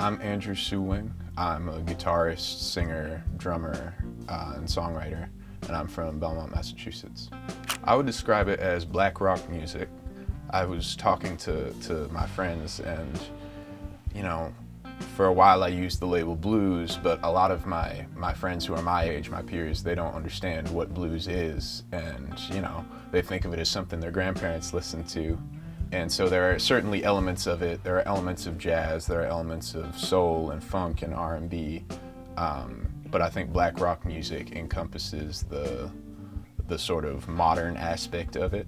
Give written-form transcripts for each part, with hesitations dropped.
I'm Andrew Suwing. I'm a guitarist, singer, drummer, and songwriter, and I'm from Belmont, Massachusetts. I would describe it as black rock music. I was talking to my friends, and for a while I used the label blues, but a lot of my friends who are my age, my peers, they don't understand what blues is, and they think of it as something their grandparents listened to. And so there are certainly elements of it. There are elements of jazz, there are elements of soul and funk and R&B, but I think black rock music encompasses the sort of modern aspect of it.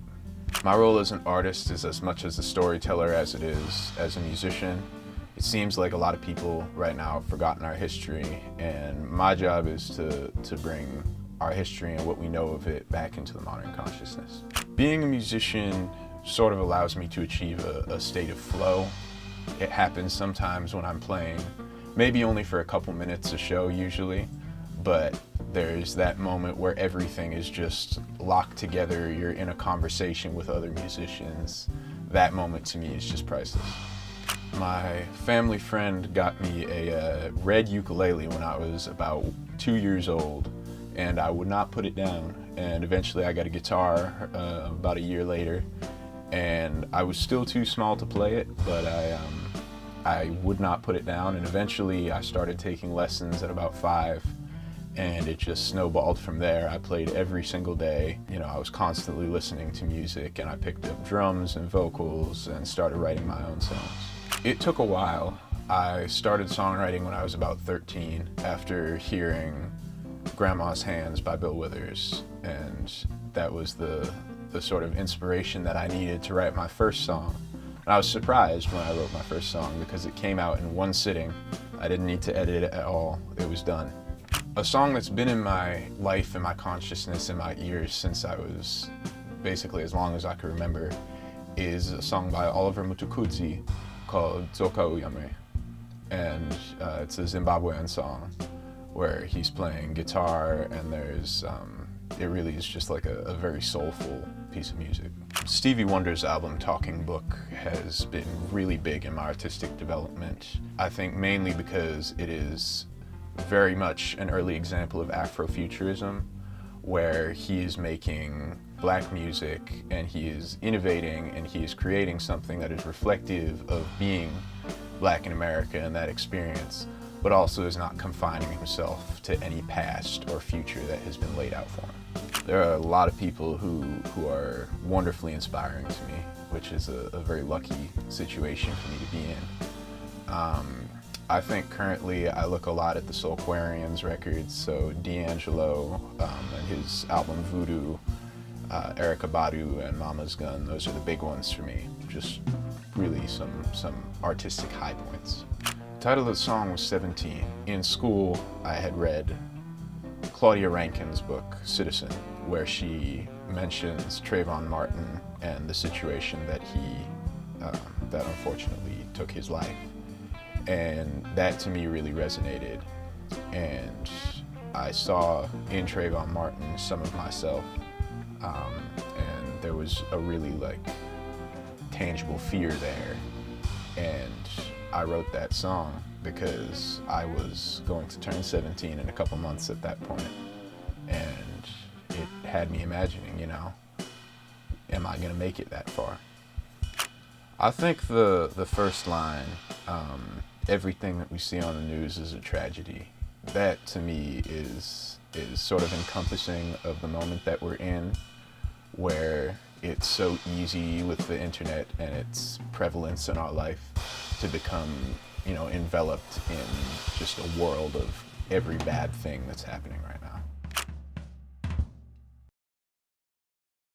My role as an artist is as much as a storyteller as it is as a musician. It seems like a lot of people right now have forgotten our history, and my job is to bring our history and what we know of it back into the modern consciousness. Being a musician sort of allows me to achieve a state of flow. It happens sometimes when I'm playing, maybe only for a couple minutes a show usually, but there's that moment where everything is just locked together, you're in a conversation with other musicians. That moment to me is just priceless. My family friend got me a red ukulele when I was about 2 years old, and I would not put it down, and eventually I got a guitar about a year later, and I was still too small to play it, but I would not put it down, and eventually I started taking lessons at about 5, and it just snowballed from there. I played every single day. I was constantly listening to music, and I picked up drums and vocals and started writing my own songs. It took a while. I started songwriting when I was about 13 after hearing Grandma's Hands by Bill Withers, and that was the sort of inspiration that I needed to write my first song. And I was surprised when I wrote my first song because it came out in one sitting. I didn't need to edit it at all. It was done. A song that's been in my life and my consciousness and my ears since I was basically as long as I can remember is a song by Oliver Mutukudzi called Zoka Uyame. And it's a Zimbabwean song where he's playing guitar, and there's it really is just like a very soulful piece of music. Stevie Wonder's album Talking Book has been really big in my artistic development. I think mainly because it is very much an early example of Afrofuturism, where he is making black music and he is innovating and he is creating something that is reflective of being black in America and that experience, but also is not confining himself to any past or future that has been laid out for him. There are a lot of people who are wonderfully inspiring to me, which is a very lucky situation for me to be in. I think currently I look a lot at the Soulquarians records, so D'Angelo and his album Voodoo, Erykah Badu and Mama's Gun, those are the big ones for me. Just really some artistic high points. The title of the song was 17. In school, I had read Claudia Rankine's book, Citizen, where she mentions Trayvon Martin and the situation that that unfortunately took his life. And that to me really resonated. And I saw in Trayvon Martin some of myself, and there was a really tangible fear there. And I wrote that song because I was going to turn 17 in a couple months at that point, and it had me imagining, am I gonna make it that far? I think the first line, everything that we see on the news is a tragedy, that to me is sort of encompassing of the moment that we're in, where it's so easy with the internet and its prevalence in our life to become enveloped in just a world of every bad thing that's happening right now.